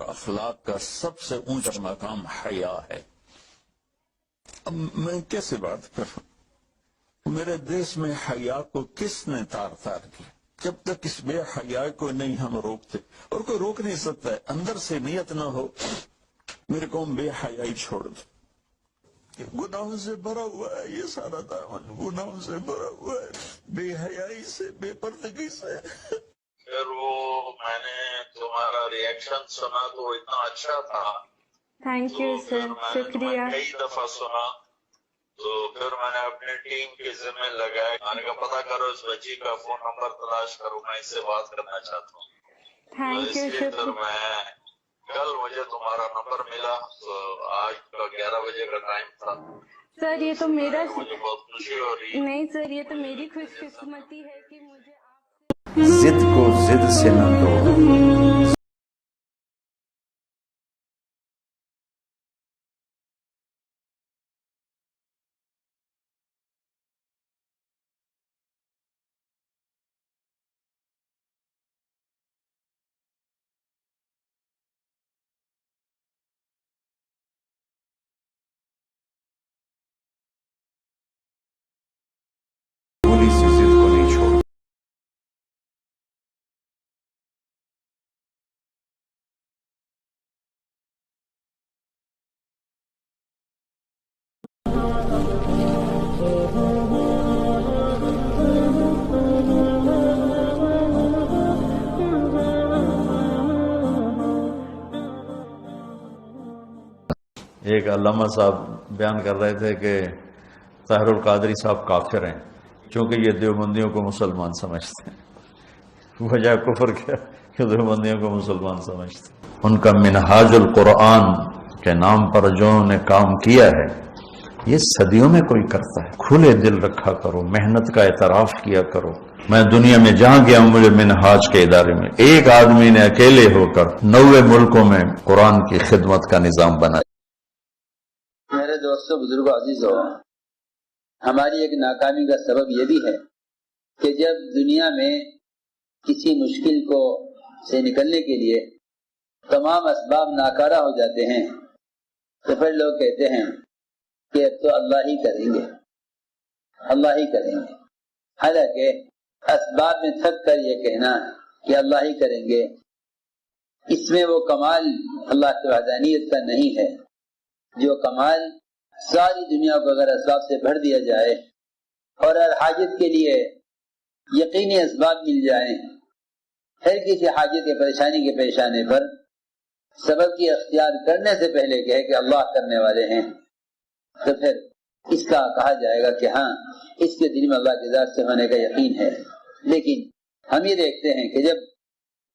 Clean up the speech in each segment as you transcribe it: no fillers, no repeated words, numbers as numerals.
اخلاق کا سب سے اونچا مقام حیا ہے۔ اب میں کیسے بات کروں؟ میرے دیش میں حیا کو کس نے تار کیا؟ جب تک اس بے حیا کو نہیں ہم روکتے، اور کوئی روک نہیں سکتا ہے، اندر سے نیت نہ ہو میرے قوم بے حیائی چھوڑ دو، گناہوں سے بھرا ہوا ہے یہ سارا دامن، گناہوں سے بھرا ہوا ہے، بے حیائی سے، بے پردگی سے۔ پھر وہ میں نے تمہارا ریئیکشن سنا تو اتنا اچھا تھا، تھینک یو سر، شکریہ۔ کئی دفعہ سنا تو پھر میں نے اپنے ٹیم کے ذمہ لگایا، میں نے کہا پتہ کرو اس بچی کا فون نمبر تلاش کرو، میں اس سے بات کرنا چاہتا ہوں۔ تھینک یو، پھر شکریہ۔ میں کل مجھے تمہارا نمبر ملا تو آج کا 11 بجے کا ٹائم تھا۔ سر یہ تو میرا مجھے بہت خوشی ہو رہی ہے۔ نہیں سر، یہ تو میری خوش قسمتی ہے کہ مجھے ضد کو ضد سے نہ توڑو۔ بولی سی ضد کو نہیں چھوڑو۔ ایک علامہ صاحب بیان کر رہے تھے کہ طاہر القادری صاحب کافر ہیں چونکہ یہ دیوبندیوں کو مسلمان سمجھتے ہیں۔ وجہ کفر کیا کہ دیوبندیوں کو مسلمان سمجھتے ہیں۔ ان کا منہاج القرآن کے نام پر جو انہوں نے کام کیا ہے یہ صدیوں میں کوئی کرتا ہے۔ کھلے دل رکھا کرو، محنت کا اعتراف کیا کرو۔ میں دنیا میں جہاں گیا ہوں مجھے منہاج کے ادارے میں ایک آدمی نے اکیلے ہو کر 90 ملکوں میں قرآن کی خدمت کا نظام بنایا۔ میرے دوستوں، بزرگوں، عزیزوں، ہماری ایک ناکامی کا سبب یہ بھی ہے کہ جب دنیا میں کسی مشکل کو سے نکلنے کے لیے تمام اسباب ناکارہ ہو جاتے ہیں تو پھر لوگ کہتے ہیں کہ اب تو اللہ ہی کریں گے، اللہ ہی کریں گے۔ حالانکہ اسباب میں تھک کر یہ کہنا کہ اللہ ہی کریں گے، اس میں وہ کمال اللہ کی وحدانیت کا نہیں ہے جو کمال ساری دنیا کو اگر اسباب سے بھر دیا جائے اور ہر حاجت کے لیے یقینی اسباب مل جائیں، ہر کسی حاجت کے پریشانی کے پیش آنے پر سبب کی اختیار کرنے سے پہلے کہے کہ اللہ کرنے والے ہیں، تو پھر اس کا کہا جائے گا کہ ہاں اس کے دل میں اللہ کی ذات سے ہونے کا یقین ہے۔ لیکن ہم یہ دیکھتے ہیں کہ جب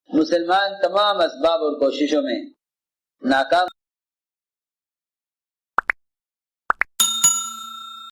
مسلمان تمام اسباب اور کوششوں میں ناکام